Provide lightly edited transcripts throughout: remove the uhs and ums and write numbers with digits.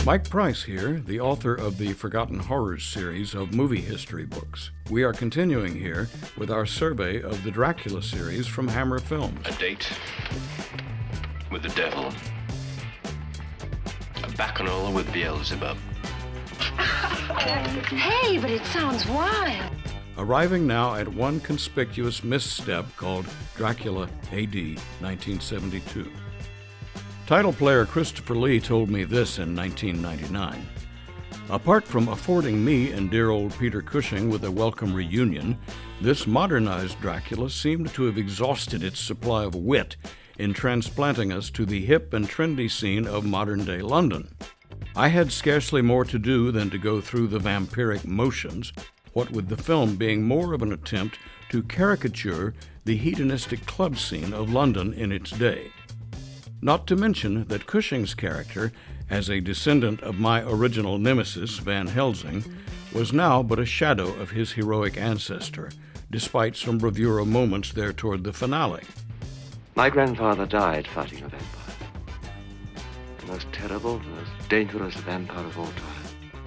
Mike Price here, the author of the Forgotten Horrors series of movie history books. We are continuing here with our survey of the Dracula series from Hammer Films. A date with the devil. A bacchanal with Beelzebub. Hey, but it sounds wild. Arriving now at one conspicuous misstep called Dracula A.D. 1972. Title player Christopher Lee told me this in 1999. Apart from affording me and dear old Peter Cushing with a welcome reunion, this modernized Dracula seemed to have exhausted its supply of wit in transplanting us to the hip and trendy scene of modern-day London. I had scarcely more to do than to go through the vampiric motions, what with the film being more of an attempt to caricature the hedonistic club scene of London in its day. Not to mention that Cushing's character, as a descendant of my original nemesis, Van Helsing, was now but a shadow of his heroic ancestor, despite some bravura moments there toward the finale. My grandfather died fighting a vampire. The most terrible, the most dangerous vampire of all time.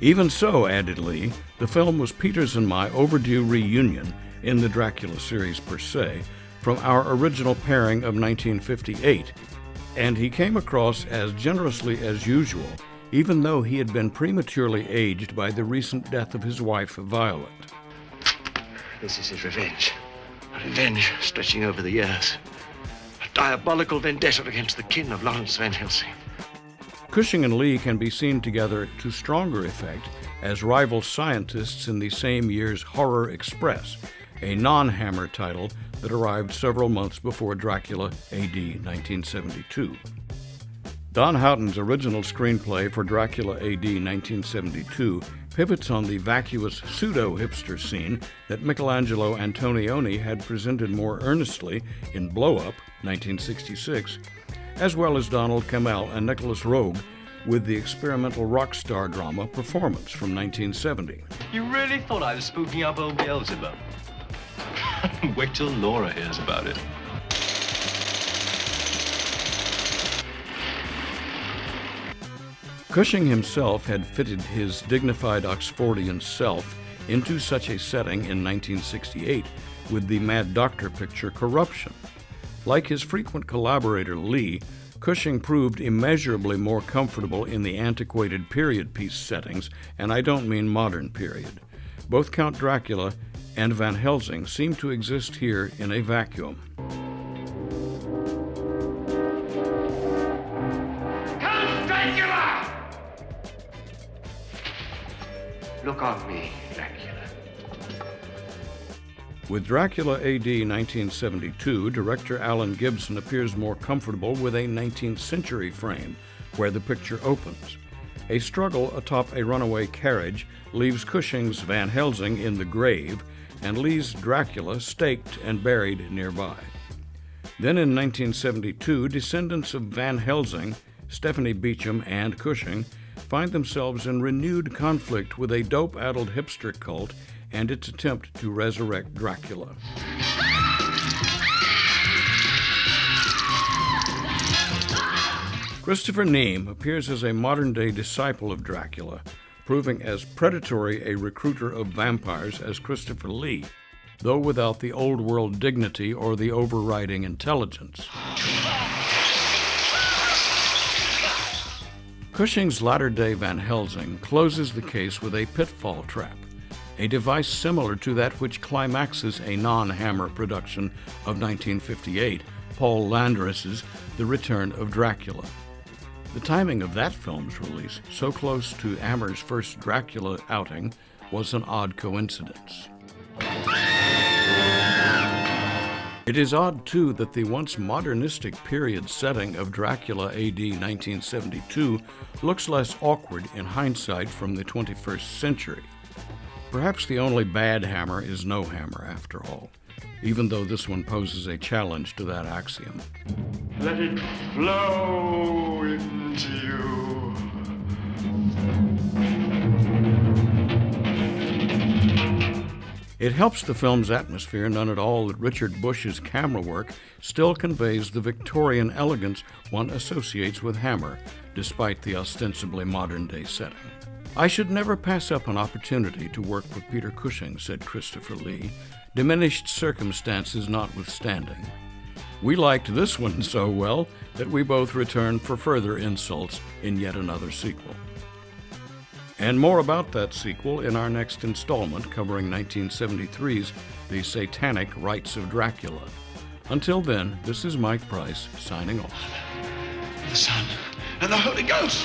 Even so, added Lee, the film was Peter's and my overdue reunion in the Dracula series per se from our original pairing of 1958, and he came across as generously as usual, even though he had been prematurely aged by the recent death of his wife, Violet. This is his revenge. A revenge stretching over the years. A diabolical vendetta against the kin of Lawrence Van Helsing. Cushing and Lee can be seen together to stronger effect as rival scientists in the same year's Horror Express, a non-Hammer title that arrived several months before Dracula A.D. 1972. Don Houghton's original screenplay for Dracula A.D. 1972 pivots on the vacuous pseudo-hipster scene that Michelangelo Antonioni had presented more earnestly in Blow Up, 1966, as well as Donald Cammell and Nicholas Roeg with the experimental rock star drama Performance from 1970. You really thought I was spooking up old Beelzebub? Wait till Laura hears about it. Cushing himself had fitted his dignified Oxfordian self into such a setting in 1968 with the Mad Doctor picture Corruption. Like his frequent collaborator Lee, Cushing proved immeasurably more comfortable in the antiquated period piece settings, and I don't mean modern period. Both Count Dracula and Van Helsing seem to exist here in a vacuum. Count Dracula! Look on me, Dracula. With Dracula A.D. 1972, director Alan Gibson appears more comfortable with a 19th century frame, where the picture opens. A struggle atop a runaway carriage leaves Cushing's Van Helsing in the grave and Lee's Dracula staked and buried nearby. Then in 1972, descendants of Van Helsing, Stephanie Beacham, and Cushing find themselves in renewed conflict with a dope-addled hipster cult and its attempt to resurrect Dracula. Christopher Neame appears as a modern-day disciple of Dracula, proving as predatory a recruiter of vampires as Christopher Lee, though without the old-world dignity or the overriding intelligence. Cushing's latter-day Van Helsing closes the case with a pitfall trap, a device similar to that which climaxes a non-Hammer production of 1958, Paul Landris's The Return of Dracula. The timing of that film's release, so close to Hammer's first Dracula outing, was an odd coincidence. It is odd, too, that the once modernistic period setting of Dracula A.D. 1972 looks less awkward in hindsight from the 21st century. Perhaps the only bad Hammer is no Hammer, after all, even though this one poses a challenge to that axiom. Let it flow into you. It helps the film's atmosphere none at all that Richard Bush's camera work still conveys the Victorian elegance one associates with Hammer, despite the ostensibly modern-day setting. "I should never pass up an opportunity to work with Peter Cushing," said Christopher Lee, diminished circumstances notwithstanding. "We liked this one so well that we both returned for further insults in yet another sequel." And more about that sequel in our next installment covering 1973's The Satanic Rites of Dracula. Until then, this is Mike Price signing off. The Son and the Holy Ghost!